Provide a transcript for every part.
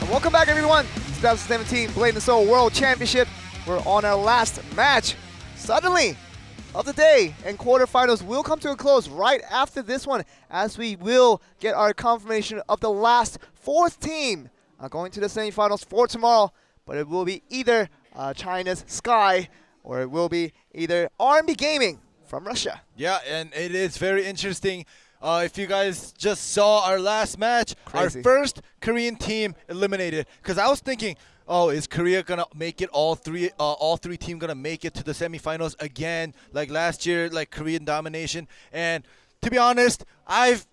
And welcome back, everyone. 2017 blade&soul World Championship. We're on our last match, suddenly, of the day. And quarterfinals will come to a close right after this one, as we will get our confirmation of the last fourth team going to the semifinals for tomorrow. But it will be either China's Sky, or it will be either RMB Gaming from Russia. Yeah, and it is very interesting. If you guys just saw our last match, Crazy. Our first Korean team eliminated. Because I was thinking, oh, is Korea gonna make it? All three teams gonna make it to the semifinals again, like last year, like Korean domination. And to be honest, I've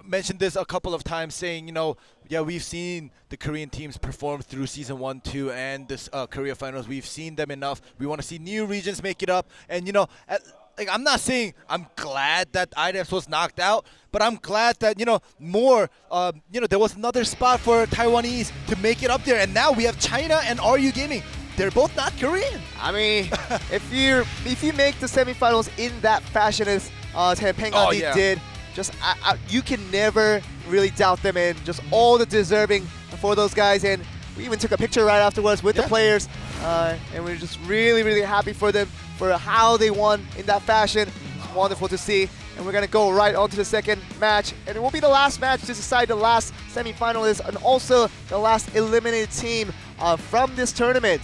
mentioned this a couple of times, saying, you know, yeah, we've seen the Korean teams perform through season 1, 2, and this Korea finals. We've seen them enough. We want to see new regions make it up. And you know, like, I'm not saying I'm glad that IDEMS was knocked out, but I'm glad that, you know, more, there was another spot for Taiwanese to make it up there. And now we have China and RU Gaming. They're both not Korean. I mean, if you make the semifinals in that fashion as Pengan did, just you can never really doubt them, and just all the deserving for those guys. And we even took a picture right afterwards with the players, and we're just really, really happy for them, for how they won in that fashion. It's wonderful to see. And we're going to go right on to the second match, and it will be the last match to decide the last semi-finalist and also the last eliminated team from this tournament.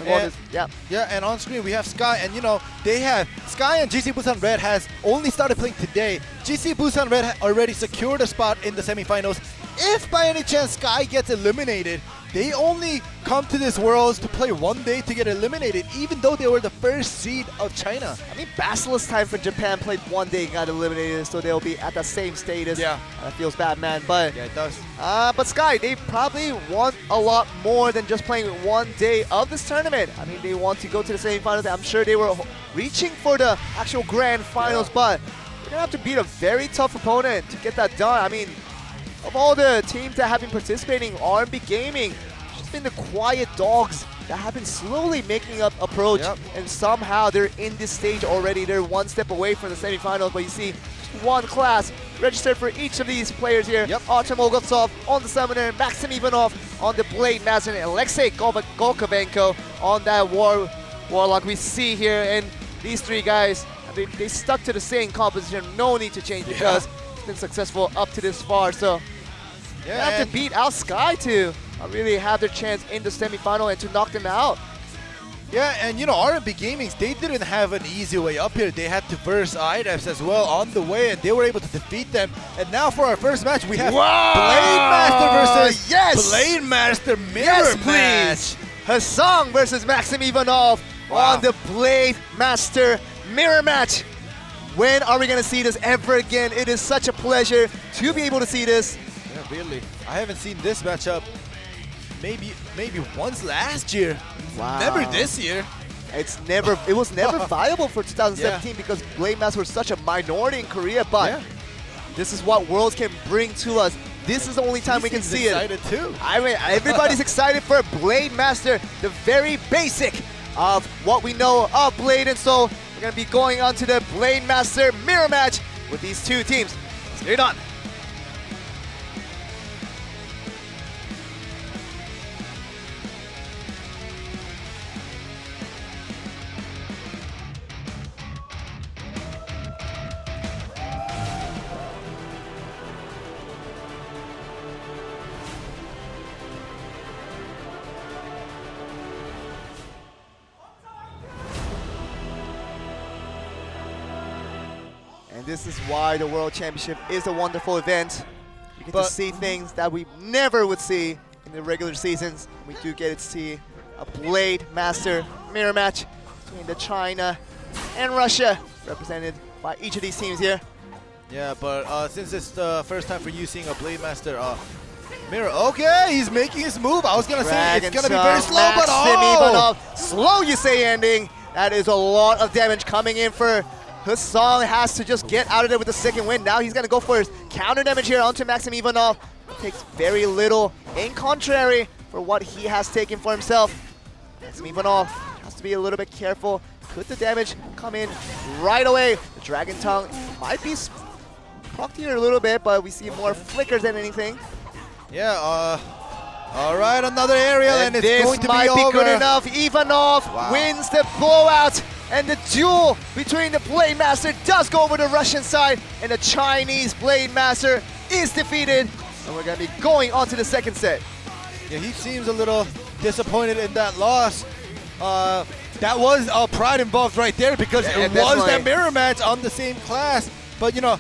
And on screen we have Sky, and you know, they have Sky and GC Busan Red has only started playing today. GC Busan Red already secured a spot in the semifinals. If by any chance Sky gets eliminated, they only come to this Worlds to play one day to get eliminated, even though they were the first seed of China. I mean, Basilisk time for Japan played one day and got eliminated, so they'll be at the same status. Yeah. That feels bad, man. But yeah, it does. But Sky, they probably want a lot more than just playing one day of this tournament. I mean, they want to go to the semifinals. I'm sure they were reaching for the actual grand finals, but they're gonna have to beat a very tough opponent to get that done. I mean, of all the teams that have been participating, RMB Gaming, just been the quiet dogs that have been slowly making up approach, and somehow they're in this stage already. They're one step away from the semifinals, but you see one class registered for each of these players here. Artem Olgovtsov on the Summoner, Maxim Ivanov on the Blade Master, and Alexei Golkovenko on that Warlock we see here. And these three guys, they stuck to the same composition. No need to change because it's been successful up to this far. So they have to beat out Sky to really have their chance in the semifinal and to knock them out. Yeah, and you know, RMB Gaming, they didn't have an easy way up here. They had to verse IDEMS as well on the way, and they were able to defeat them. And now for our first match, we have Blade Master versus Blade Master Mirror match. Hassan versus Maxim Ivanov on the Blade Master Mirror match. When are we going to see this ever again? It is such a pleasure to be able to see this. Yeah, really. I haven't seen this matchup maybe once last year. Wow. Never this year. It was never viable for 2017 because Blade Masters were such a minority in Korea, but this is what Worlds can bring to us. This is the only time we can see excited too. I mean, everybody's excited for Blade Master, the very basic of what we know of Blade and Soul. We're going to be going on to the Blade Master mirror match with these two teams. Let's get it on. This is why the World Championship is a wonderful event. We get to see things that we never would see in the regular seasons. We do get to see a Blade Master mirror match between the China and Russia, represented by each of these teams here. Yeah, but since it's the first time for you seeing a Blade Master mirror, okay, he's making his move. I was gonna say it's gonna be very slow, but Ivanov, slow you say ending. That is a lot of damage coming in for Hassan. Has to just get out of there with the second win. Now he's going to go for his counter damage here onto Maxim Ivanov. Takes very little in contrary for what he has taken for himself. Maxim Ivanov has to be a little bit careful. Could the damage come in right away? The Dragon Tongue might be procced here a little bit, but we see more flickers than anything. Yeah, All right, another aerial, and it's this going to might be over. good enough. Ivanov wins the blowout, and the duel between the Blade Master does go over the Russian side, and the Chinese Blade Master is defeated. And we're going to be going on to the second set. Yeah, he seems a little disappointed in that loss. That was pride involved right there, because it was that mirror match on the same class. But you know,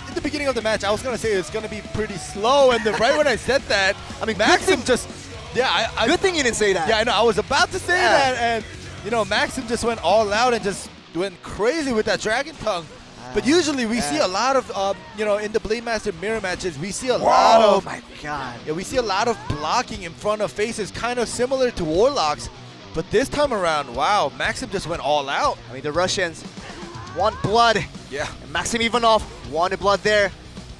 in the beginning of the match, I was gonna say it's gonna be pretty slow, and then right when I said that, I mean, Maxim just, good thing you didn't say that. Yeah, I know. I was about to say that, and you know, Maxim just went all out and just went crazy with that Dragon Tongue. But usually we see a lot of, you know, in the Blade Master mirror matches, we see a lot of, oh my god, yeah, we see a lot of blocking in front of faces, kind of similar to Warlocks. But this time around, wow, Maxim just went all out. I mean, the Russians want blood. Yeah. And Maxim Ivanov wanted blood there.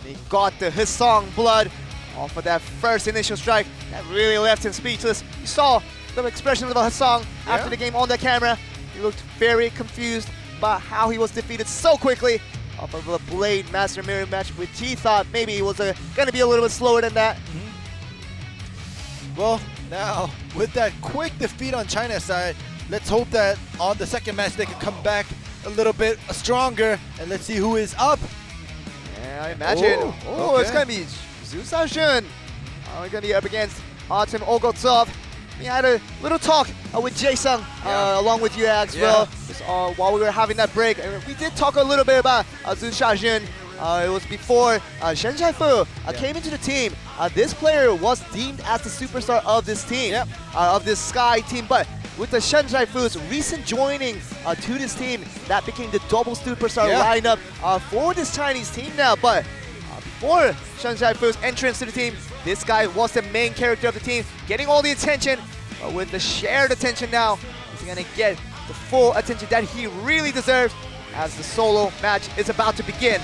He got the Hissong blood off of that first initial strike. That really left him speechless. You saw the expression of Hissong after the game on the camera. He looked very confused about how he was defeated so quickly off of a Blade Master mirror match, which he thought maybe it was going to be a little bit slower than that. Well, now with that quick defeat on China's side, let's hope that on the second match they can come back a little bit stronger, and let's see who is up. Yeah, I imagine. It's going to be Zhu Xiaojun. We're going to be up against Artem Ogotsov. We had a little talk with Jae-sung along with you as well while we were having that break. And we did talk a little bit about Zhu Xiaojun. It was before Shen Zhaifu came into the team. This player was deemed as the superstar of this team, of this Sky team. But with the Shen Zhaifu's recent joining to this team, that became the double superstar lineup for this Chinese team now. But before Shen Zhaifu's entrance to the team, this guy was the main character of the team, getting all the attention. But with the shared attention now, he's going to get the full attention that he really deserves as the solo match is about to begin.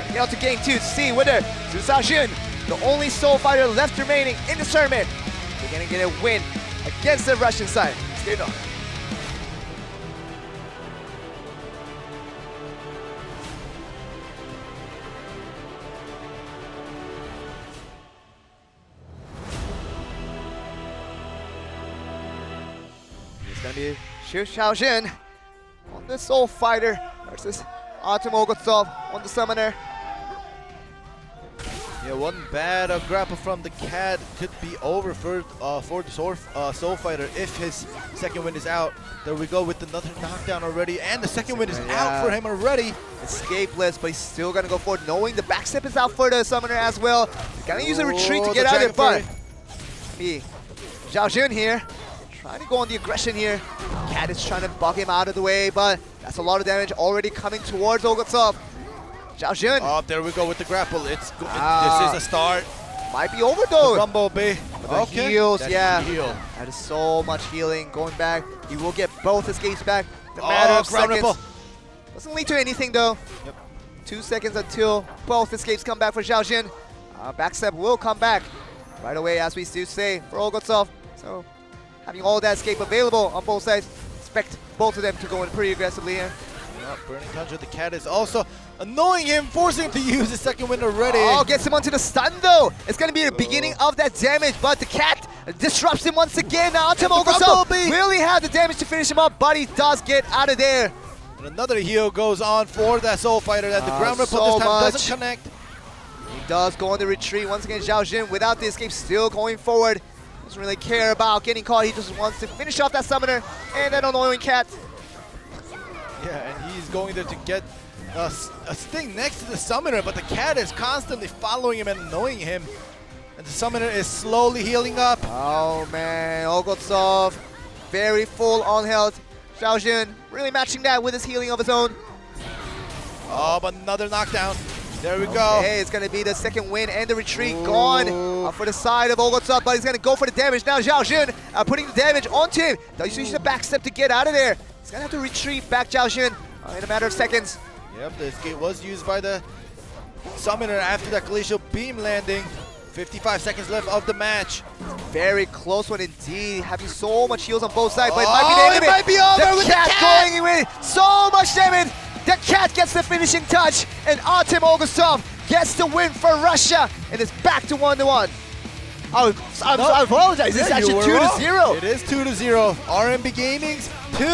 Get out to game 2 to see whether Zhu Xiaojun, the only soul fighter left remaining in the tournament, is going to get a win against the Russian side. Let's get it on. It's going to be Zhu Xiaojun on the soul fighter versus Artem Ogotsov on the summoner. Yeah, one bad grapple from the cat could be over for the soul fighter if his second wind is out. There we go with another knockdown already, and the second wind is out for him already. Escapeless, but he's still gonna go forward, knowing the backstep is out for the summoner as well. He's gonna use a retreat to get out of it, but Zhao Jun here trying to go on the aggression here. Cat is trying to bug him out of the way, but that's a lot of damage already coming towards Ogotsov. Zhao Jun. Oh, there we go with the grapple. This is a start. Might be over though. Bumblebee. The heals, heal. That is so much healing going back. He will get both escapes back in a matter of seconds. Ripple. Doesn't lead to anything though. 2 seconds until both escapes come back for Zhao Jun. Backstep will come back right away, as we do say, for Ogotsov. So having all that escape available on both sides, expect both of them to go in pretty aggressively here. Burning Conjure, the cat is also annoying him, forcing him to use his second wind already. Oh, gets him onto the stun though. It's going to be the beginning of that damage, but the cat disrupts him once again. Now Artem Ogotsov really had the damage to finish him up, but he does get out of there. And another heal goes on for that soul fighter, that the ground ripple this time doesn't connect. He does go on the retreat once again. Zhao Jun, without the escape, still going forward. Doesn't really care about getting caught. He just wants to finish off that summoner and that annoying cat. Yeah, and he's going there to get a sting next to the summoner, but the cat is constantly following him and annoying him. And the summoner is slowly healing up. Oh man, Ogotsov, very full on health. Zhao Jun really matching that with his healing of his own. Oh, but another knockdown. There we go. Hey, it's going to be the second win and the retreat gone for the side of Ogotsov, but he's going to go for the damage. Now Zhao Jun putting the damage onto him. He's using the backstep to get out of there. He's going to have to retreat back Zhao Jun in a matter of seconds. Yep, the escape was used by the summoner after that glacial beam landing. 55 seconds left of the match. Very close one indeed, having so much heals on both sides, but it might be the end of it. Might be over with the cat going in with so much damage. The cat gets the finishing touch, and Artem Ogotsov gets the win for Russia, and it's back to 1-1. I apologize. It's Yeah, you actually were 2 to wrong. 0. It is 2 to 0. RMB Gaming's 2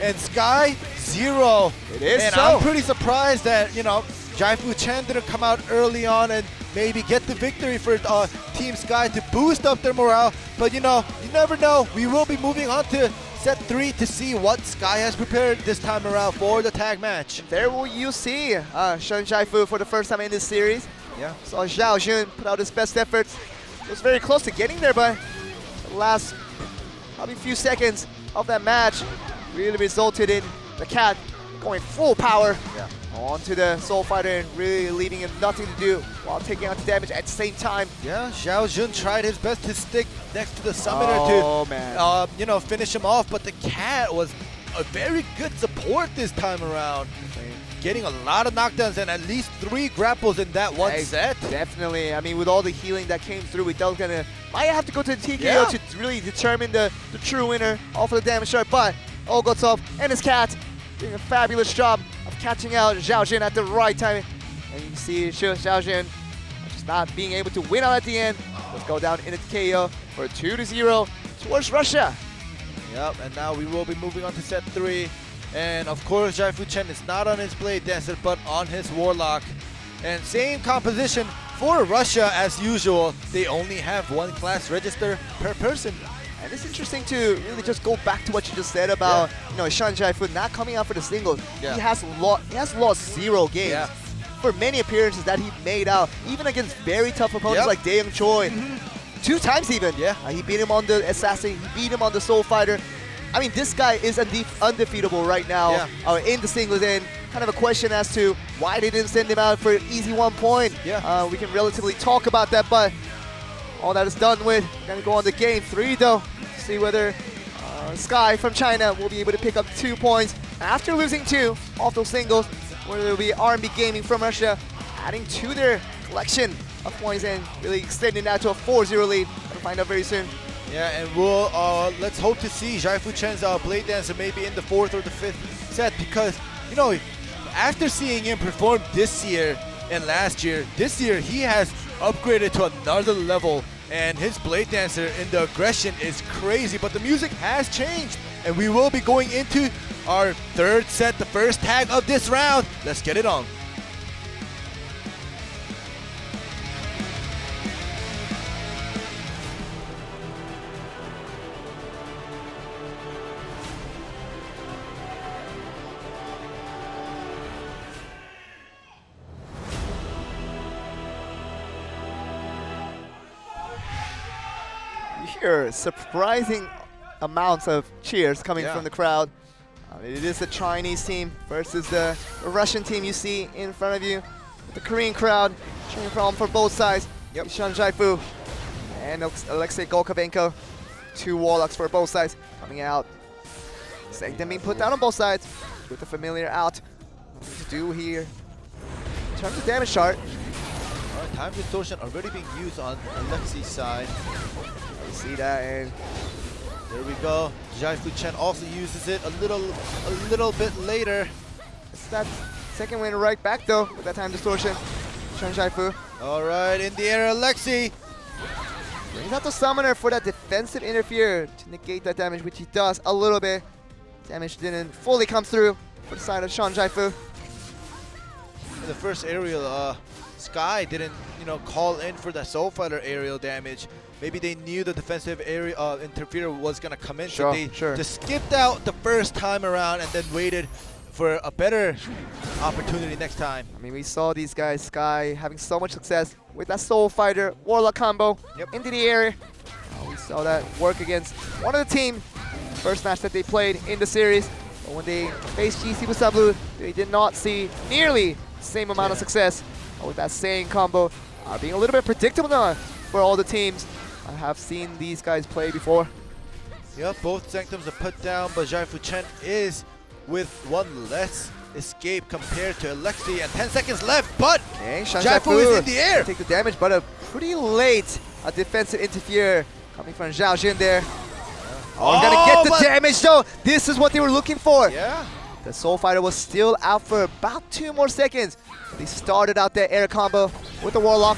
and Sky 0. It is and so. I'm pretty surprised that, you know, Jaifu Chen didn't come out early on and maybe get the victory for Team Sky to boost up their morale. But, you know, you never know. We will be moving on to set 3 to see what Sky has prepared this time around for the tag match. There will you see Shen Jaifu for the first time in this series. Yeah. Saw Zhao Jun put out his best efforts. It was very close to getting there, but the last probably few seconds of that match really resulted in the cat going full power onto the Soul Fighter and really leaving him nothing to do while taking out the damage at the same time. Yeah, Zhao Jun tried his best to stick next to the summoner to, you know, finish him off, but the cat was a very good support this time around. Getting a lot of knockdowns and at least 3 grapples in that one set. Definitely. I mean, with all the healing that came through, we don't might have to go to the TKO to really determine the true winner off of the damage chart. But Olgotov and his cat doing a fabulous job of catching out Zhao Jun at the right time. And you can see Zhao Jun just not being able to win out at the end. Let's go down in a KO for a 2 to 0 towards Russia. Yep, and now we will be moving on to set 3. And of course, Jaifu Chen is not on his Blade Dancer, but on his Warlock. And same composition for Russia as usual. They only have 1 class register per person. And it's interesting to really just go back to what you just said about you know, Shen Jaifu not coming out for the singles. Yeah. He has lost 0 games for many appearances that he made out, even against very tough opponents like Daeyoung Choi. 2 times even. He beat him on the Assassin, he beat him on the Soul Fighter. I mean, this guy is undefeatable right now in the singles, and kind of a question as to why they didn't send him out for an easy 1 point. We can relatively talk about that, but all that is done with. We're going to go on to game 3, though, to see whether Sky from China will be able to pick up 2 points after losing 2 off those singles, where there will be RMB Gaming from Russia adding to their collection of points and really extending that to a 4-0 lead. We'll find out very soon. Yeah, and we'll let's hope to see Jaifu Chen's Blade Dancer maybe in the 4th or the 5th set, because, you know, after seeing him perform this year and last year, this year he has upgraded to another level, and his Blade Dancer in the aggression is crazy, but the music has changed, and we will be going into our 3rd set, the first tag of this round. Let's get it on. Hear surprising amounts of cheers coming from the crowd. It is the Chinese team versus the Russian team you see in front of you. The Korean crowd cheering for both sides. Shen Jaifu and Alexei Golkovenko. 2 Warlocks for both sides coming out. Them being put down on both sides with the familiar out. What to do here in terms of damage chart. Alright, time distortion already being used on Alexei's side. You see that, and there we go. Jaifu Chen also uses it a little bit later. It's that second win right back though with that time distortion. Shen Jaifu. Alright, in the air, Alexei brings out the summoner for that defensive interfere to negate that damage, which he does a little bit. Damage didn't fully come through for the side of Shen Jaifu. In the first aerial, Sky didn't, you know, call in for the Soul Fighter aerial damage. Maybe they knew the defensive area interfere was gonna come in, so they just skipped out the first time around and then waited for a better opportunity next time. I mean, we saw these guys, Sky, having so much success with that Soul Fighter Warlock combo into the area. We saw that work against one of the team, first match that they played in the series. But when they faced GC with Blue, they did not see nearly the same amount of success with that same combo. Being a little bit predictable now for all the teams. I have seen these guys play before. Yep, both Sanctums are put down, but Jaifu Chen is with 1 less escape compared to Alexei, and 10 seconds left, but Jaifu is in the air. Take the damage, but a pretty late defensive interfere coming from Zhao Jun there. Gonna get the damage though. This is what they were looking for. The Soul Fighter was still out for about 2 more seconds. They started out their air combo with the Warlock.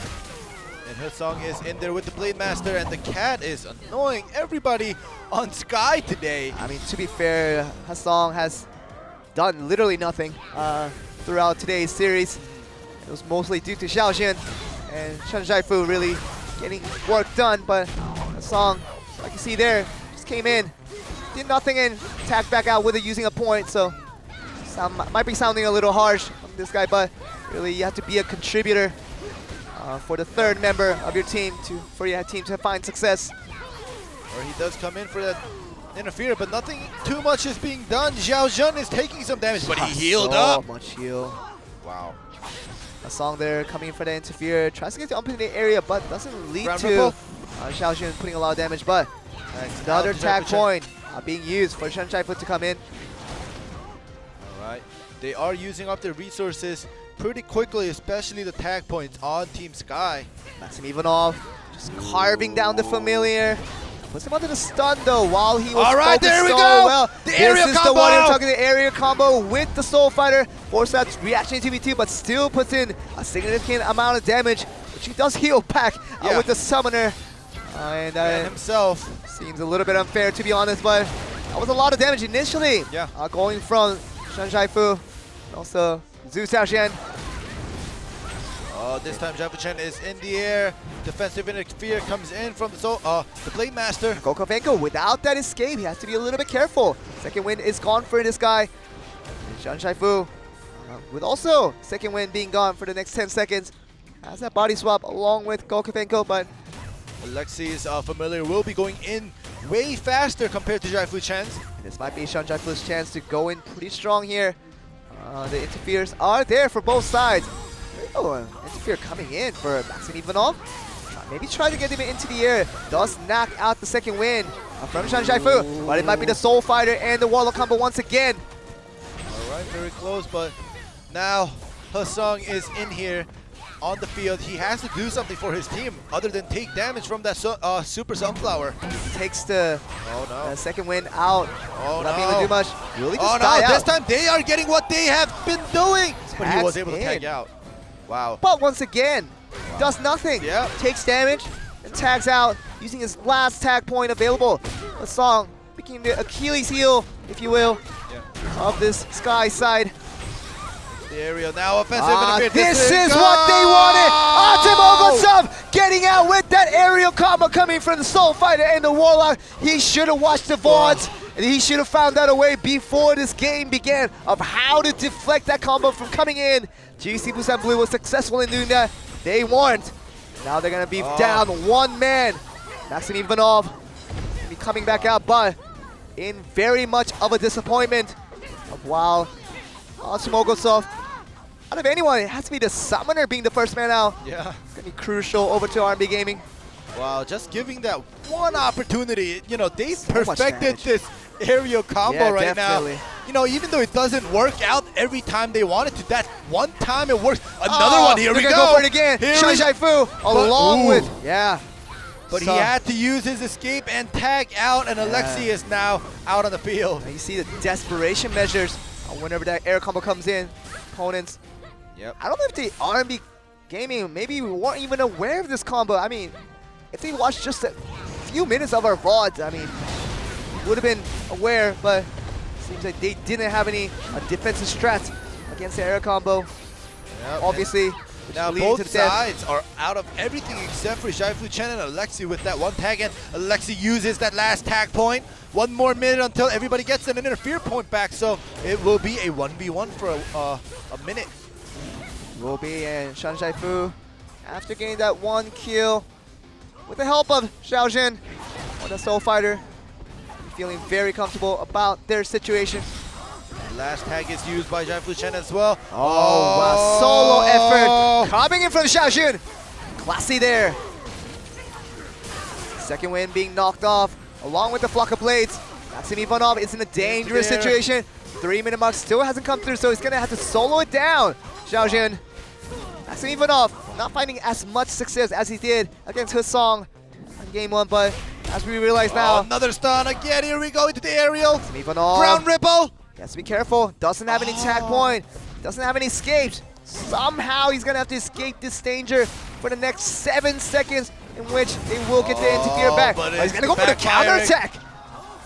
And Husong is in there with the Blade Master, and the cat is annoying everybody on Sky today. I mean, to be fair, Husong has done literally nothing throughout today's series. It was mostly due to Xiaoxian and Shen Zhaifu really getting work done, but Husong, like you see there, just came in, did nothing and tagged back out with it using a point, so might be sounding a little harsh from this guy, but really you have to be a contributor for the third member of your team for your team to find success. Or he does come in for that interfere, but nothing too much is being done. Zhao Zhen is taking some damage, but he healed up. So much heal. Wow. Husong there coming in for the interfere, tries to get to up in the area, but doesn't lead Ground to ripple. Xiao Jun putting a lot of damage, but Nice. another Now tag Zhao Zhen. point being used for Shen Zhaifu to come in. Alright. They are using up their resources pretty quickly, especially the tag points on Team Sky. Maxim Ivanov just carving down the familiar. Puts him under the stun though while he was Alright, there we so go! well. The aerial This is combo! the one I'm talking, the aerial combo with the Soul Fighter. Force that reaction to B2, but still puts in a significant amount of damage, which he does heal back with the summoner. And himself. seems a little bit unfair to be honest, but that was a lot of damage initially. Yeah. Going from Shen Zhaifu and also Zhu Xiaoxian. Oh, this time Zhaifu Chen is in the air. Defensive interfere comes in from the Blade Master. Gokovenko without that escape, he has to be a little bit careful. Second wind is gone for this guy. Shen Zhaifu with also second wind being gone for the next 10 seconds. Has that body swap along with Gokovenko, but Alexi's familiar will be going in way faster compared to Zhaifu Chen's. this might be Shen Zhaifu's chance to go in pretty strong here. The interferes are there for both sides. Oh, interfere coming in for Maxim Ivanov. Maybe try to get him into the air. Does knock out the second win from Shen Zhaifu, but it might be the Soul Fighter and the Warlock combo once again. Alright, very close, but now Husong is in here on the field. He has to do something for his team other than take damage from that Super Sunflower. Takes the second win out. Oh Not being able to do much. Really just Oh die no, out. this time they are getting what they have been doing. But he Tags was able to tag in. out. Wow. But once again, does nothing. Yeah. Takes damage and tags out using his last tag point available. Husong became the Achilles heel, if you will, of this Sky side. The area now offensive interference. This is what they wanted! Artem Ogoltsov getting out with that aerial combo coming from the Soul Fighter and the Warlock. He should have watched the VODs and he should have found out a way before this game began of how to deflect that combo from coming in. GC Busan Blue was successful in doing that. They weren't. Now they're gonna be down one man. Maxim Ivanov be coming back out, but in very much of a disappointment of wow. Artem Ogoltsov, out of anyone, it has to be the summoner being the first man out. Yeah. It's gonna be crucial over to RMB Gaming. Wow, just giving that one opportunity. You know, they So much perfected damage. this aerial combo right definitely. now. You know, even though it doesn't work out every time they want it to, that one time it works. Another one, here we they're go. gonna go for it again. Here Shen we- Zhaifu along ooh. with, But So- he had to use his escape and tag out, and Alexi is now out on the field. And you see the desperation measures whenever that air combo comes in. Opponents, Yep. I don't know if the RMB Gaming maybe weren't even aware of this combo. I mean, if they watched just a few minutes of our VODs, I mean, would have been aware, but seems like they didn't have any defensive strats against the air combo. Yep. Obviously, which Now is leading to both the death. sides are out of everything except for Zhaifu Chen and Alexi with that one tag, and Alexi uses that last tag point. One more minute until everybody gets an interfere point back, so it will be a 1v1 for a minute. Will be, and Shen Zhaifu, after getting that one kill, with the help of Xiaojin on the Soul Fighter, feeling very comfortable about their situation. Last tag is used by Zhaifu Chen as well. Wow, solo effort coming in from Xiaojin. Classy there. Second win being knocked off, along with the flock of blades. Maxim Ivanov is in a dangerous there. situation. 3-minute mark still hasn't come through, so he's gonna have to solo it down. Xiaojin. Maxim Ivanov not finding as much success as he did against Husong in game one, but as we realize now, Another stun again. Here we go into the aerial. Maxim Ivanov Ground ripple. he has to be careful. Doesn't have any tag point. Doesn't have any escapes. Somehow he's gonna have to escape this danger for the next 7 seconds in which they will get the interfere back. But He's going to go for the counter-attack.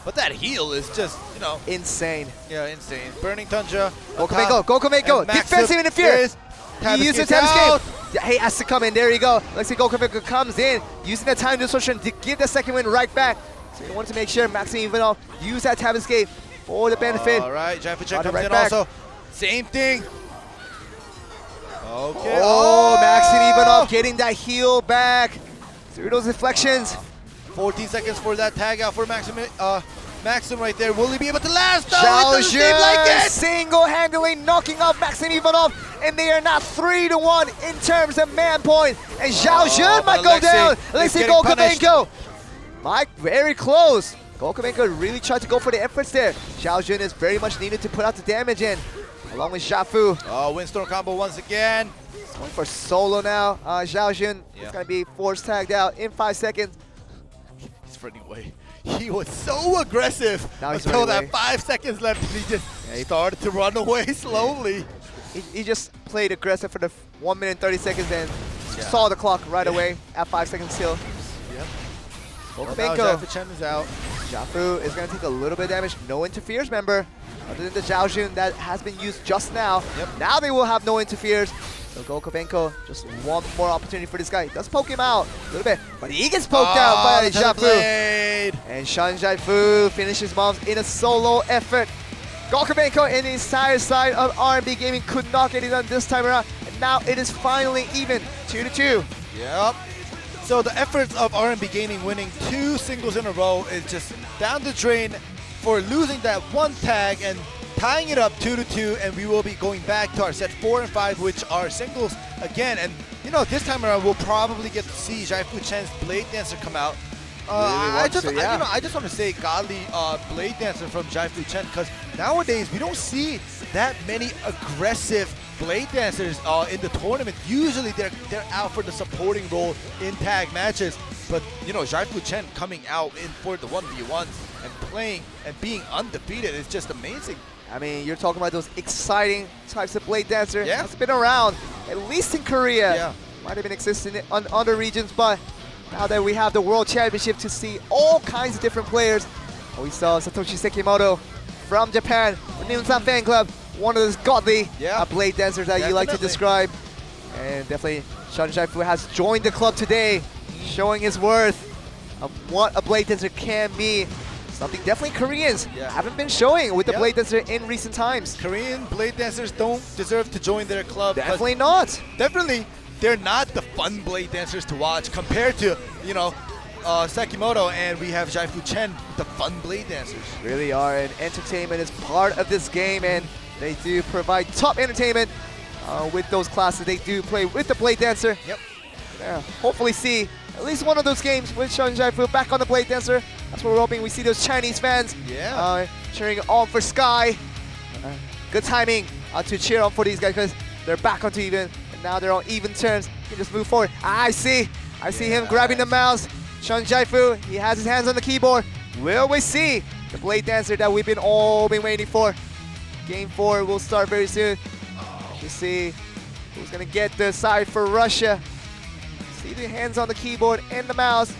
But that heal is just, you know. Insane. Yeah, insane. Burning Tundra. Go Kamenko. Defensive interfere. He uses time escape. He has to come in. There you go. Let's see, Kamenko comes in, using that time distortion to give the second win right back. So you want to make sure Maxim Ivanov use that time escape for the benefit. All right, Jaffa Check comes right in back. also. Same thing. Okay. Oh, Maxim Ivanov getting that heal back through those deflections. 14 seconds for that tag out for Maxim right there. Will he be able to last? No, Zhao it doesn't seem like it. single-handedly knocking off Maxim Ivanov, and they are now 3-1 in terms of man point. And Zhao Jun might go down. Let's see Golkovenko. Mike, very close. Golkovenko really tried to go for the efforts there. Zhao Jun is very much needed to put out the damage in, along with Jafu. Oh, Windstorm combo once again. He's going for solo now. Zhao Jun is going to be force tagged out in 5 seconds. He's running away. He was so aggressive until that 5 seconds left. And he just started to run away slowly. He just played aggressive for the 1 minute 30 seconds and saw the clock right away at 5 seconds still. Yep. Golkovenko. Jaffa Chen is out. Jafu is going to take a little bit of damage. No interferes, remember. Other than the Zhao Jun that has been used just now. Yep. Now they will have no interferes. So Golkovenko, just one more opportunity for this guy. He does poke him out a little bit, but he gets poked out by Jafu. And Shan Jaifu finishes moms in a solo effort. Golkovenko and the entire side of RMB Gaming could not get it done this time around. And now it is finally even, 2-2. Yep. So the efforts of RMB Gaming winning 2 singles in a row is just down the drain for losing that one tag and tying it up 2-2, and we will be going back to our set 4 and 5, which are singles again. And you know, this time around we'll probably get to see Jaifu Chen's Blade Dancer come out. I just want to say godly Blade Dancer from Jaifu Chen, because nowadays we don't see that many aggressive Blade Dancers in the tournament. Usually they're out for the supporting role in tag matches, but you know, Jaifu Chen coming out in for the 1v1s and playing and being undefeated is just amazing. I mean, you're talking about those exciting types of Blade Dancer. Yeah. It's been around, at least in Korea. Yeah. Might have been existing in other regions, but now that we have the World Championship to see all kinds of different players. We saw Satoshi Sekimoto from Japan, the Niunsan fan club, one of those godly Blade Dancers that you like to describe. And definitely, Shan Jaifu has joined the club today, showing his worth of what a Blade Dancer can be. Something definitely Koreans haven't been showing with the Blade Dancer in recent times. Korean Blade Dancers don't deserve to join their club. Definitely not. Definitely, they're not the fun Blade Dancers to watch compared to, you know, Sekimoto, and we have Jaifu Chen, the fun Blade Dancers. Really are, and entertainment is part of this game, and they do provide top entertainment with those classes. They do play with the Blade Dancer. Yep. Yeah, hopefully see at least one of those games with Shan Jaifu back on the Blade Dancer. That's what we're hoping. We see those Chinese fans cheering on for Sky. Good timing to cheer on for these guys because they're back onto even, and now they're on even terms. You can just move forward. I see him grabbing the mouse. Shan Jaifu, he has his hands on the keyboard. Will we see the Blade Dancer that we've all been waiting for? Game 4 will start very soon. You see who's gonna get the side for Russia. See the hands on the keyboard and the mouse.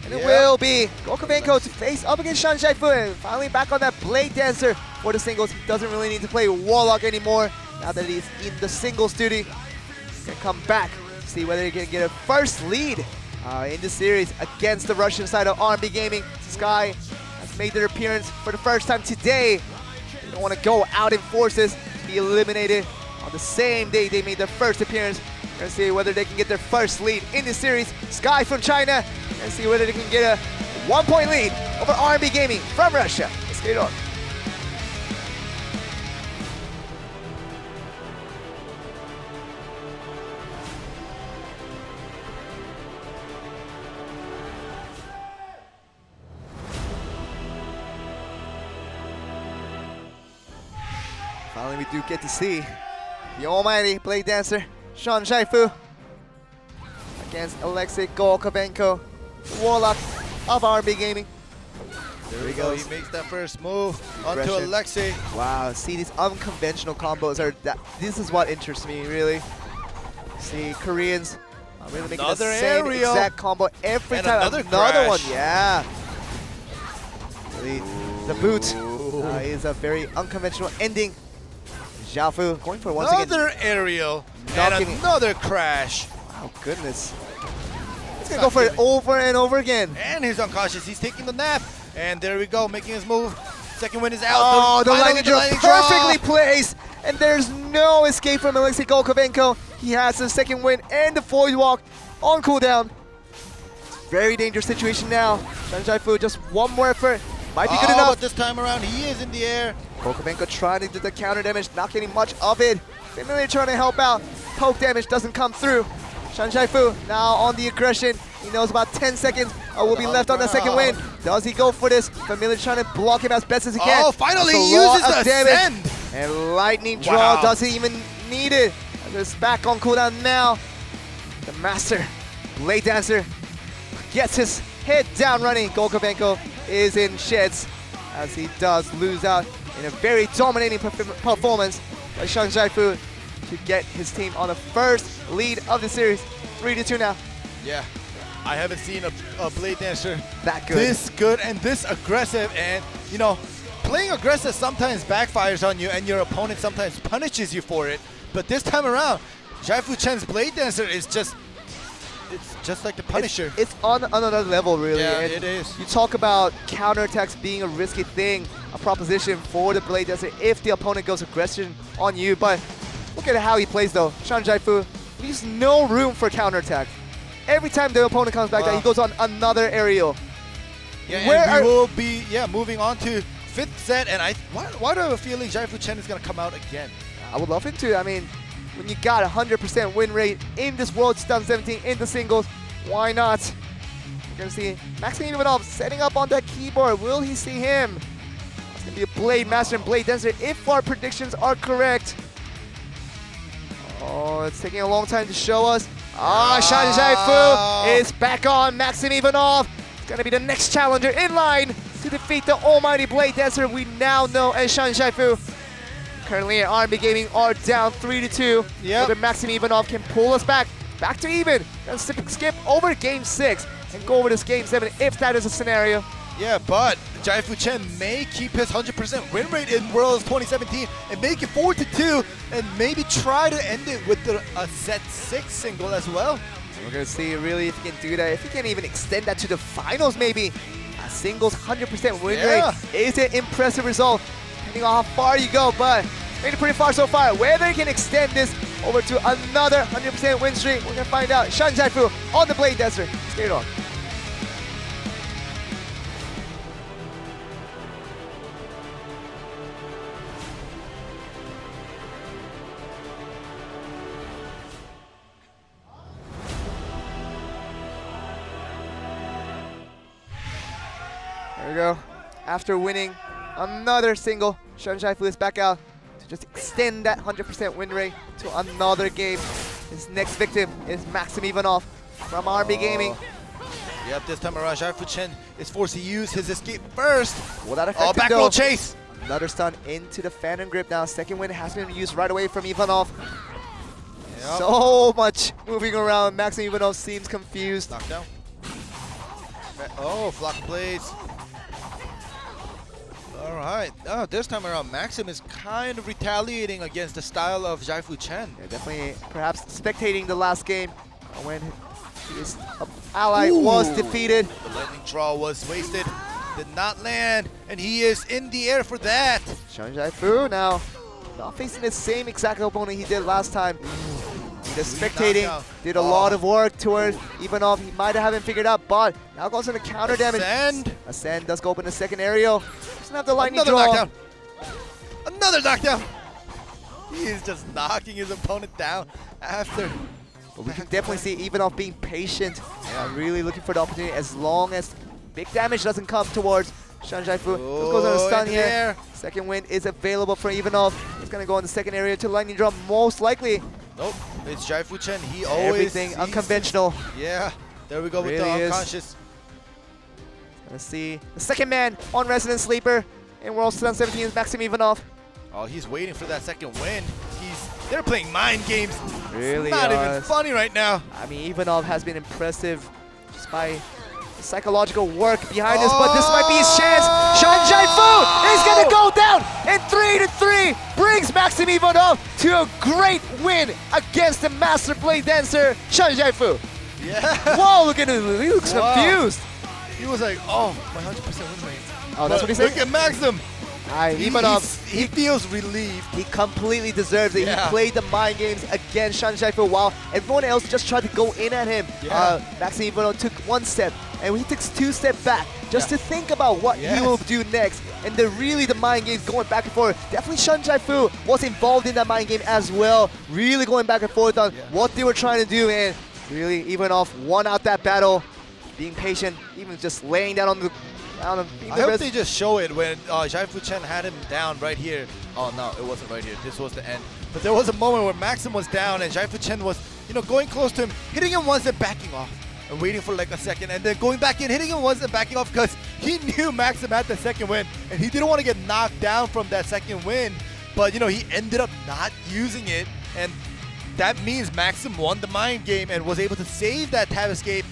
And it will be Golkovenko to face up against Shan Jaifu, and finally back on that Blade Dancer for the singles. He doesn't really need to play Warlock anymore now that he's in the singles duty. He's gonna come back to see whether he can get a first lead in the series against the Russian side of RMB Gaming. Sky has made their appearance for the first time today. They don't want to go out in forces to be eliminated on the same day they made their first appearance. We're going to see whether they can get their first lead in this series. Sky from China, and see whether they can get a 1-point lead over RMB Gaming from Russia. Let's get it on. Finally, we do get to see the almighty Blade Dancer, Shan Jaifu, against Alexei Golkovenko, Warlock of RMB Gaming. There we go. He makes that first move onto Alexei. Wow, see these unconventional combos this is what interests me really. See, Koreans are really making Another the same aerial. exact combo every And time. another one, crash. yeah. The boot is a very unconventional ending. Xiaofu going for once again. Another aerial Knocking and another crash. Oh goodness. He's gonna go for it over and over again. And he's unconscious. He's taking the nap. And there we go, making his move. Second win is out. Oh, the Finally, lightning draw perfectly placed. And there's no escape from Alexei Golkovenko. He has the second win and the void walk on cooldown. Very dangerous situation now. Shan Zhaifu, just one more effort. Might be good enough. But this time around, he is in the air. Golkovenko trying to do the counter damage, not getting much of it. Familiar trying to help out. Poke damage doesn't come through. Shan Zhaifu now on the aggression. He knows about 10 seconds will be left on the second win. Does he go for this? Familiar trying to block him as best as he can. Oh, finally That's he a lot uses of the damage. ascend. And lightning draw, Wow. does he even need it? It's back on cooldown now. The master, Blade Dancer, gets his head down running. Golkovenko is in sheds as he does lose out in a very dominating performance by Shan Zhaifu to get his team on the first lead of the series. 3-2 now. Yeah, I haven't seen a Blade Dancer That good. this good and this aggressive. And, you know, playing aggressive sometimes backfires on you and your opponent sometimes punishes you for it. But this time around, Zhaifu Chen's Blade Dancer is just, it's just like the Punisher. It's on another level, really. Yeah, And it is. You talk about counterattacks being a risky thing, a proposition for the Blade Dancer if the opponent goes aggression on you. But look at how he plays, though. Shan Zhaifu leaves no room for counterattack. Every time the opponent comes back, he goes on another aerial. Yeah, Where and we are- will be moving on to fifth set. And why do I have a feeling Zhaifu Chen is going to come out again? I would love him to. I mean, when you got a 100% win rate in this World 2017 in the singles, why not? We're going to see Maxim Ivanov setting up on that keyboard. Will he see him? It's going to be a Blade Master and Blade Dancer if our predictions are correct. Oh, it's taking a long time to show us. Shan Zhaifu is back on. Maxim Ivanov is going to be the next challenger in line to defeat the almighty Blade Dancer we now know as Shan Zhaifu. Currently at RMB Gaming are down 3-2. Yep. Whether Maxim Ivanov can pull us back to even. And skip over game 6 and go over this game 7 if that is a scenario. Yeah, but Zhaifu Chen may keep his 100% win rate in Worlds 2017 and make it 4-2 and maybe try to end it with a set 6 single as well. We're going to see really if he can do that. If he can even extend that to the finals maybe. A singles 100% win rate is an impressive result. Depending on how far you go, but made it pretty far so far. Whether he can extend this over to another 100% win streak, we're going to find out. Shan Zhaifu on the Blade Dancer. Stay on. There we go. After winning another single, Shan Zhaifu is back out to just extend that 100% win rate to another game. His next victim is Maxim Ivanov from RMB Gaming. Yep, this time around, Zhaifu Chen is forced to use his escape first. Without effective Back though. roll chase. Another stun into the Phantom Grip now. Second win has been used right away from Ivanov. Yep. So much moving around. Maxim Ivanov seems confused. Knockdown. Oh, flock blades. All right. This time around, Maxim is kind of retaliating against the style of Zhaifu Chen. Yeah, definitely perhaps spectating the last game when his ally was defeated. The lightning draw was wasted. Did not land, and he is in the air for that. Shan Zhaifu now not facing the same exact opponent he did last time. Just spectating, did a lot of work towards Ivanov. He might have figured out, but now goes into counter damage. Ascend does go up in the second aerial. Doesn't have the lightning draw. Knockdown. Another knockdown. He is just knocking his opponent down after. But we can definitely see Ivanov being patient. Really looking for the opportunity as long as big damage doesn't come towards Shan Zhaifu. Just goes on a stun here. Second win is available for Ivanov. He's going to go on the second area to lightning draw most likely. Nope, it's Zhaifu Chen. He always everything unconventional. Yeah, there we go with Really the is. unconscious. Let's see the second man on Resident Sleeper in World 2017 is Maxim Ivanov. Oh, he's waiting for that second win. They're playing mind games. Really Not even does. funny right now. I mean, Ivanov has been impressive just by the psychological work behind this, but this might be his chance. Shan Jai-Fu is going to go down, and 3-3 brings Maxim Ivanov to a great win against the Master Blade dancer, Shan Jai-Fu. Yeah. Whoa, look at him. He looks Wow. confused. He was like, oh, my 100% win rate. Oh, that's what he said? Look at Maxim. Ivanov, He feels relieved. he completely deserves it. Yeah. He played the mind games against Shan Jai-Fu while everyone else just tried to go in at him. Yeah. Maxim Ivanov took one step, and he took 2 steps back just to think about what he will do next. And the mind games going back and forth. Definitely Shan Jai-Fu was involved in that mind game as well. Really going back and forth on what they were trying to do, and really Ivanov won out that battle. Being patient, even just laying down on the ground. I hope they just show it when Jai-Fu Chen had him down right here. Oh no, it wasn't right here. This was the end. But there was a moment where Maxim was down and Jai-Fu Chen was, going close to him, hitting him once and backing off, and waiting for like a second, and then going back in, hitting him once and backing off because he knew Maxim had the second win, and he didn't want to get knocked down from that second win. But he ended up not using it, and that means Maxim won the mind game and was able to save that tab escape,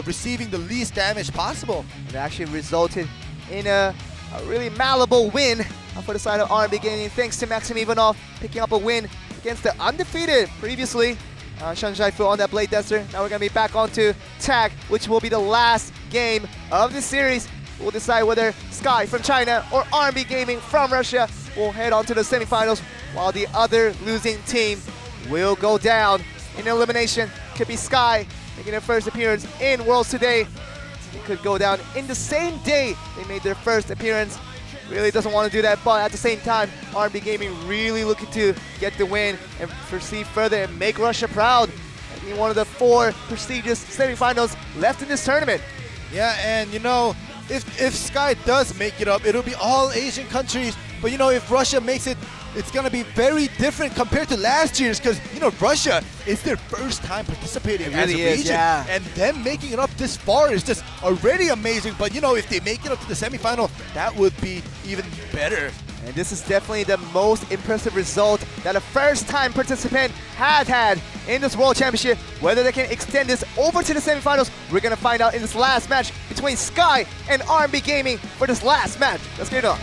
receiving the least damage possible. It actually resulted in a really malleable win for the side of RMB Gaming, thanks to Maxim Ivanov picking up a win against the undefeated previously Shan Jai-Fu on that Blade Dancer. Now we're going to be back onto tag, which will be the last game of the series. We'll decide whether Sky from China or RMB Gaming from Russia will head on to the semifinals, while the other losing team will go down in elimination. Could be Sky making their first appearance in Worlds today. It could go down in the same day they made their first appearance. Really doesn't want to do that, but at the same time, RMB Gaming really looking to get the win and proceed further and make Russia proud. I mean, one of the 4 prestigious semifinals left in this tournament. Yeah, and if Sky does make it up, it'll be all Asian countries. But if Russia makes it, it's gonna be very different compared to last year's, because Russia is their first time participating as a region, and them making it up this far is just already amazing. But if they make it up to the semifinal, that would be even better. And this is definitely the most impressive result that a first-time participant has had in this World Championship. Whether they can extend this over to the semifinals, we're gonna find out in this last match between Sky and RMB Gaming for this last match. Let's get it on.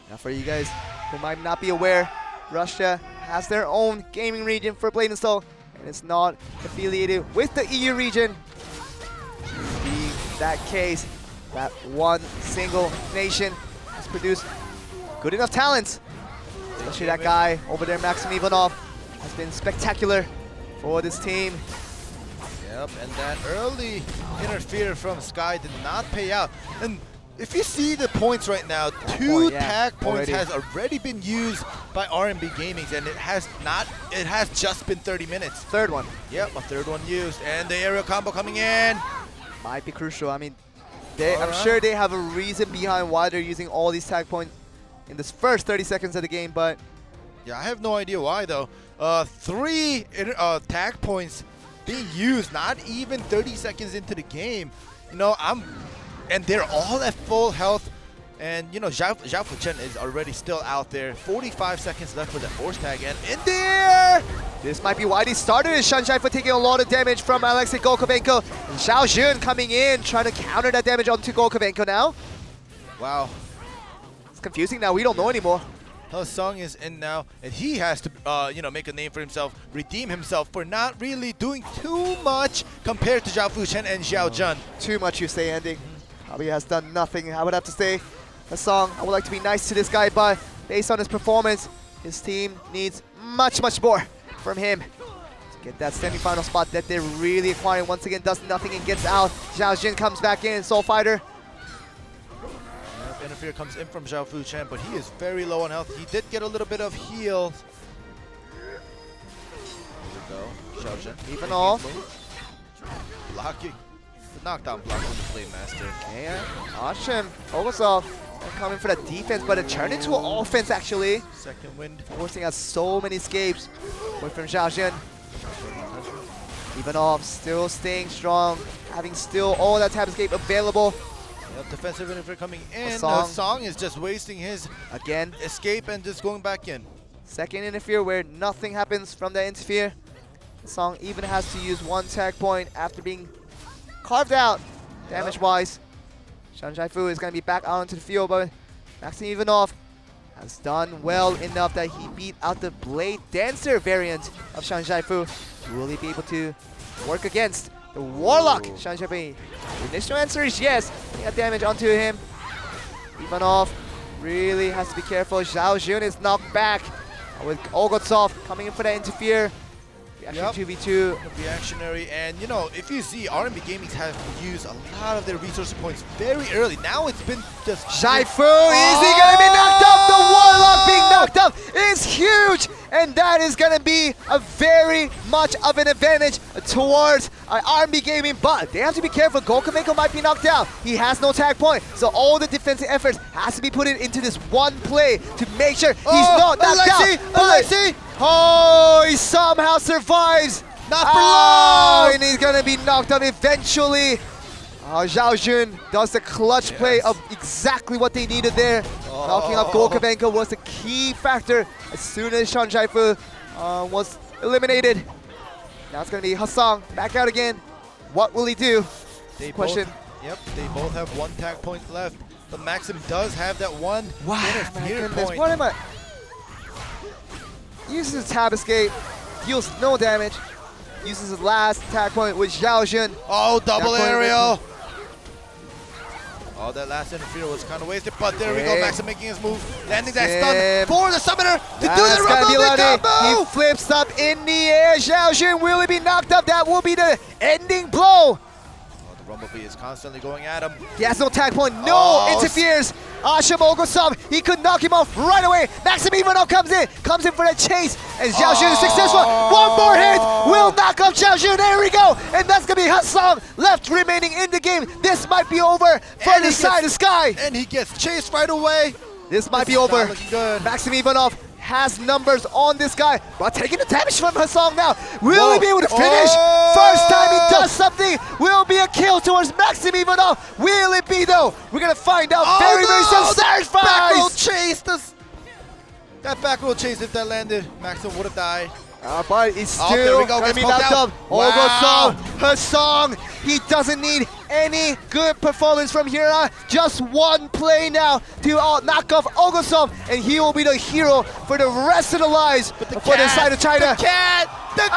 Now for you guys who might not be aware, Russia has their own gaming region for blade&soul, and it's not affiliated with the EU region. In that case, that one single nation has produced good enough talents. Especially that guy over there, Maxim Ivanov, has been spectacular for this team. Yep, and that early interfere from Sky did not pay out. And if you see the points right now, 2 tag points has already been used by RMB Gaming, and it has just been 30 minutes. Third one. Yep, a third one used, and the aerial combo coming in. Might be crucial. I mean, I'm sure they have a reason behind why they're using all these tag points in this first 30 seconds of the game, but yeah, I have no idea why though. 3 tag points being used, not even 30 seconds into the game. And they're all at full health. And Jai-Fu Chen is already still out there. 45 seconds left for that force tag, and in there! This might be why they started. Shan Jai-Fu taking a lot of damage from Alexei Golkovenko. And Xiao Jun coming in, trying to counter that damage onto Golkovenko now. Wow. It's confusing now, we don't know anymore. Sung is in now, and he has to, make a name for himself, redeem himself for not really doing too much compared to Jai-Fu Chen and Xiao Jun. Too much, you say, Andy. Probably has done nothing. I would have to say, Sung, I would like to be nice to this guy, but based on his performance, his team needs much, much more from him to get that semifinal spot that they're really acquiring. Once again, does nothing and gets out. Xiao Jin comes back in, Soul Fighter. Interfere comes in from Jai-Fu Chen, but he is very low on health. He did get a little bit of heal. There we go. Xiao Jin. Even off. Blocking. The knockdown block from the Blade Master. And Ashim, Ogosov coming for the defense, but it turned into an offense actually. Second wind. Forcing out so many escapes away from Xiao Jin. Ivanov still staying strong, having still all that tap escape available. Yep, defensive interference coming in. Song. Song is just wasting his Again, escape and just going back in. second interfere where nothing happens from that interfere. Song even has to use one tag point after being carved out damage-wise. Shan Fu is going to be back out onto the field, but Maxim Ivanov has done well enough that he beat out the Blade Dancer variant of Shan Fu. Will he be able to work against the Warlock Shan Fu? The initial answer is yes. He got damage onto him. Ivanov really has to be careful. Zhao Jun is knocked back with Olgotsov coming in for that interfere. Reaction 2v2. Reactionary, and you know, if you see, RMB Gaming have used a lot of their resource points very early. Now it's been just Fu, is he gonna be knocked up? The Warlock being knocked up is huge, and that is gonna be a very much of an advantage towards RMB Gaming. But they have to be careful. Gokumenko might be knocked out. He has no tag point, so all the defensive efforts has to be put into this one play to make sure he's not knocked out. Alexi! Oh, he somehow survives. Not for long! And he's gonna be knocked out eventually. Zhao Jun does the clutch play of exactly what they needed there. Knocking up Gokumenko was the key factor as soon as Shan Fu was eliminated. Now it's gonna be Hassan back out again. What will he do? They Question. They both have one tag point left, but Maxim does have that one interfere point. What am I? Uses his tab escape, deals no damage. Uses his last tag point with Zhao Jun. Oh, double aerial! Oh, that last interfere was kind of wasted, but there we go. Maxim making his move, landing that stun for the summoner to do the rumble combo! He flips up in the air. Zhao Jun will he be knocked up? That will be the ending blow. Rumblebee is constantly going at him. He has no tag point, no interferes. Asham Ogosov, he could knock him off right away. Maxim Ivanov comes in for that chase, and Zhao Jun is successful. One more hit will knock off Zhao Jun. There we go, and that's gonna be Hassan left remaining in the game. This might be over for the side of Sky. And he gets chased right away. This might be over. Looking good. Maxim Ivanov has numbers on this guy, but taking the damage from Hassan now. Will he be able to finish? First time he does something, will be a kill towards Maxim Ivanov. Will it be though? We're gonna find out very soon. Back roll chase. That back roll chase, if that landed, Maxim would have died. But he's still gonna be knocked up. Wow. Hassan, he doesn't need any good performance from here on. Just one play now to knock off Ogosov, and he will be the hero for the rest of the lives for the side of China. The cat! The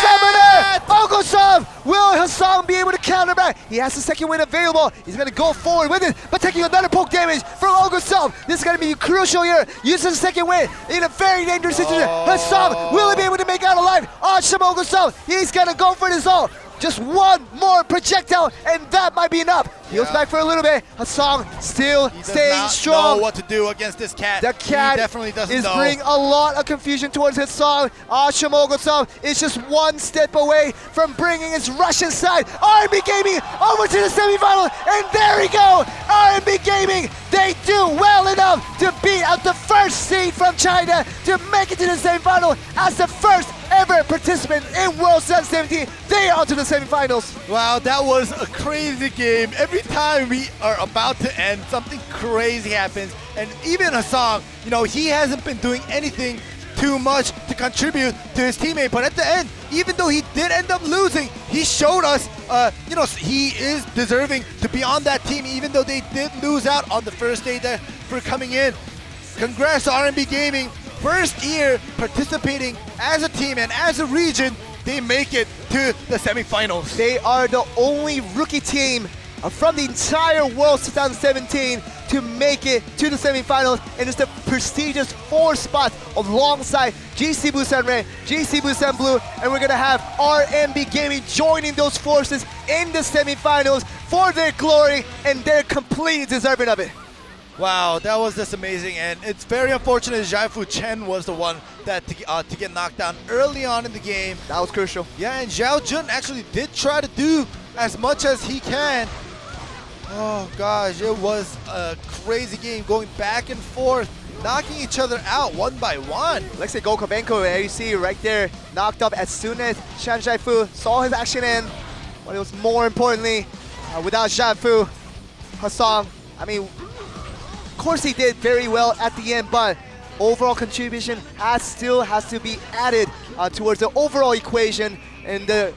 summoner! Ogosov! Will Hassan be able to counter back? He has the second win available. He's gonna go forward with it, but taking another poke damage from Ogosov. This is gonna be crucial here. Uses the second win in a very dangerous situation. Hassan, will he be able to make out alive? Asham Ogosov, he's gonna go for this all. Just one more projectile, and that might be enough. Heals back for a little bit. Hassan still staying strong. Know what to do against this cat. The cat he definitely doesn't is know. bringing a lot of confusion towards Hassan. Asham Ogosov is just one step away from bringing his Russian side, RMB Gaming, over to the semifinal. And there we go. RMB Gaming, they do well enough to beat out the first seed from China to make it to the semifinal as the first ever participant in World 17. They are to the semifinals. Wow, that was a crazy game. Every time we are about to end, something crazy happens. And even Hassan, you know, he hasn't been doing anything too much to contribute to his teammate. But at the end, even though he did end up losing, he showed us, you know, he is deserving to be on that team, even though they did lose out on the first day there for coming in. Congrats to RMB Gaming. First year participating as a team and as a region, they make it to the semifinals. They are the only rookie team from the entire World 2017 to make it to the semifinals, and it's the prestigious 4th spot alongside GC Busan Red, GC Busan Blue, and we're gonna have RMB Gaming joining those forces in the semifinals for their glory, and they're completely deserving of it. Wow, that was just amazing, and it's very unfortunate Zhaifu Chen was the one that to get knocked down early on in the game. That was crucial. Yeah, and Zhao Jun actually did try to do as much as he can, Oh gosh, it was a crazy game going back and forth, knocking each other out one by one. Alexei Golkobenko, you see right there, knocked up as soon as Shan Zhaifu saw his action in. But it was more importantly, without Zhaifu, Hassan, I mean, of course he did very well at the end, but overall contribution still has to be added towards the overall equation. And the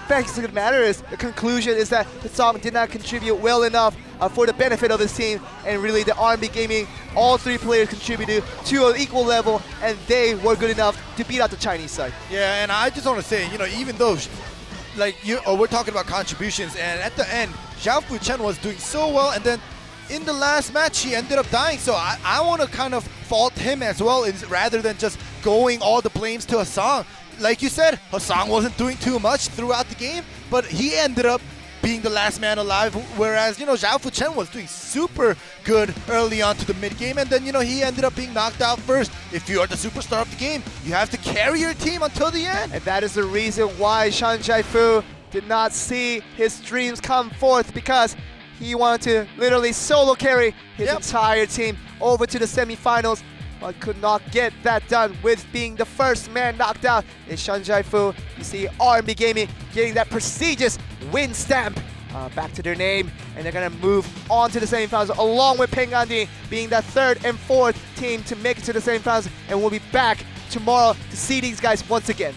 fact of the matter is, the conclusion is that Hassan did not contribute well enough for the benefit of his team, and really the RMB Gaming, all three players contributed to an equal level, and they were good enough to beat out the Chinese side. Yeah, and I just want to say, even though we're talking about contributions, and at the end, Zhao Fuchen was doing so well, and then in the last match he ended up dying, so I want to kind of fault him as well, rather than just going all the blames to Hassan. Like you said, Hassan wasn't doing too much throughout the game, but he ended up being the last man alive, whereas, Zhao Fuchen was doing super good early on to the mid game, and then, he ended up being knocked out first. If you are the superstar of the game, you have to carry your team until the end. And that is the reason why Shan Zhaifu did not see his dreams come forth, because he wanted to literally solo carry his entire team over to the semifinals, but could not get that done with being the first man knocked out. Is Shan Zhaifu. You see RMB Gaming getting that prestigious win stamp back to their name, and they're gonna move on to the semifinals along with Pengandi being that third and fourth team to make it to the semifinals, and we'll be back tomorrow to see these guys once again.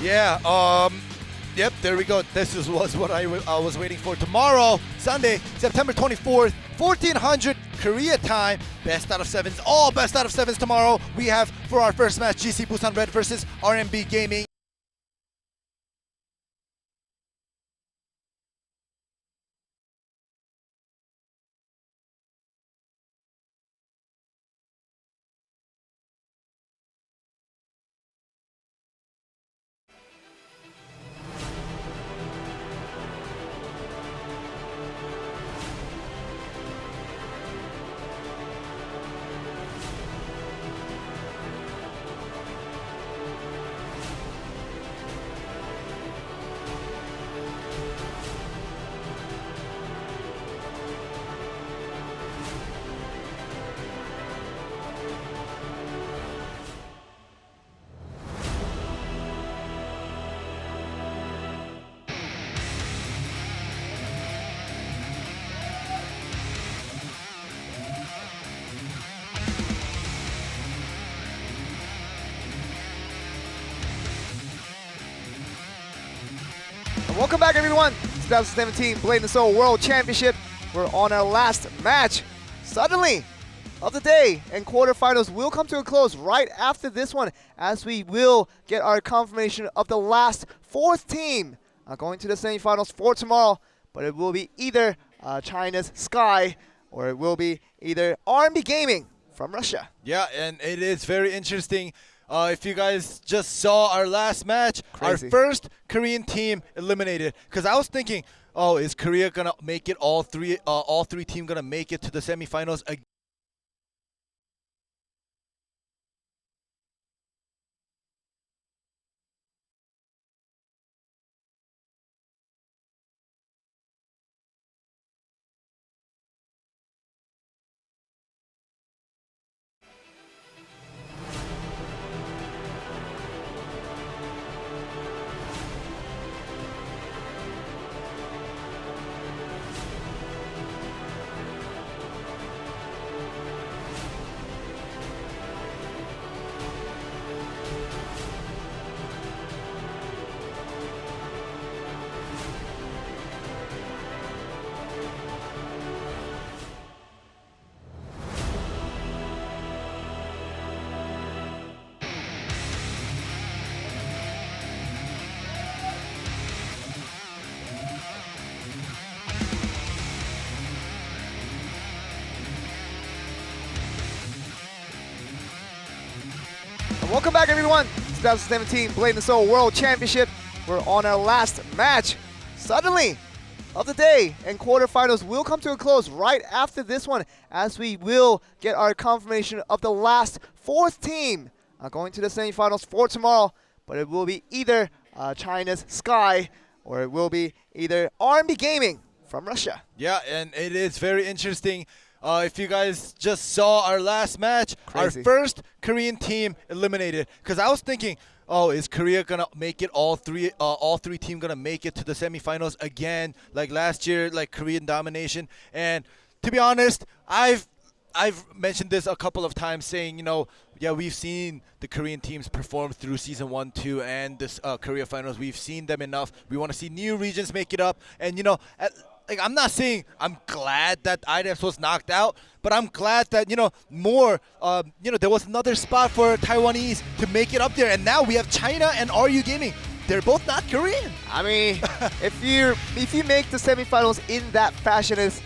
Yeah, yep, there we go. This was what I was waiting for. Tomorrow, Sunday, September 24th, 1400 Korea time. Best out of sevens, all best out of sevens tomorrow. We have for our first match GC Busan Red versus RMB Gaming. Welcome back, everyone. 2017 blade&soul World Championship. We're on our last match, suddenly, of the day, and quarterfinals will come to a close right after this one, as we will get our confirmation of the last fourth team going to the semifinals for tomorrow. But it will be either China's Sky, or it will be either RMB Gaming from Russia. Yeah, and it is very interesting. If you guys just saw our last match, Crazy. Our first Korean team eliminated. Because I was thinking, oh, is Korea gonna make it? All three teams gonna make it to the semifinals again? Welcome back, everyone. 2017 blade&soul World Championship. We're on our last match, suddenly, of the day, and quarterfinals will come to a close right after this one, as we will get our confirmation of the last fourth team going to the semifinals for tomorrow. But it will be either China's Sky, or it will be either RMB Gaming from Russia. Yeah, and it is very interesting. If you guys just saw our last match, Crazy. our first Korean team eliminated. Because I was thinking, oh, is Korea gonna make it? All three teams gonna make it to the semifinals again, like last year, like Korean domination. And to be honest, I've mentioned this a couple of times, saying, yeah, we've seen the Korean teams perform through season 1, 2, and this Korea finals. We've seen them enough. We want to see new regions make it up. And like, I'm not saying I'm glad that IDEX was knocked out, but I'm glad that more there was another spot for Taiwanese to make it up there, and now we have China and RU Gaming. They're both not Korean. I mean, if you make the semifinals in that fashion as